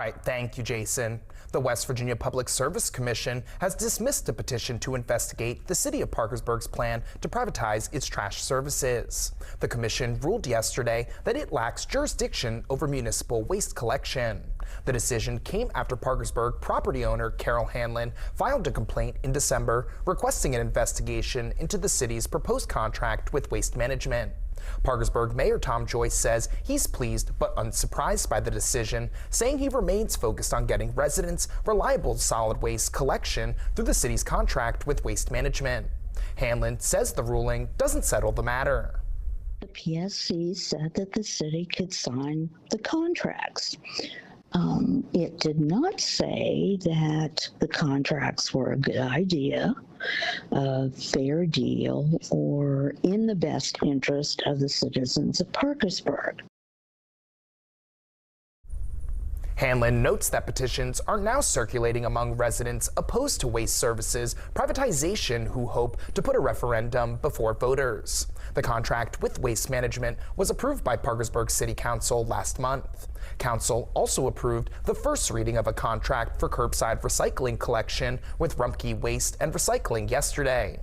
All right, thank you, Jason. The West Virginia Public Service Commission has dismissed a petition to investigate the city of Parkersburg's plan to privatize its trash services. The commission ruled yesterday that it lacks jurisdiction over municipal waste collection. The decision came after Parkersburg property owner Carol Hanlon filed a complaint in December requesting an investigation into the city's proposed contract with waste management. Parkersburg Mayor Tom Joyce says he's pleased but unsurprised by the decision, saying he remains focused on getting residents reliable solid waste collection through the city's contract with waste management. Hanlon says the ruling doesn't settle the matter. The PSC said that the city could sign the contracts. It did not say that the contracts were a good idea, a fair deal, or in the best interest of the citizens of Parkersburg. Hanlon notes that petitions are now circulating among residents opposed to waste services privatization who hope to put a referendum before voters. The contract with waste management was approved by Parkersburg City Council last month. Council also approved the first reading of a contract for curbside recycling collection with Rumpke Waste and Recycling yesterday.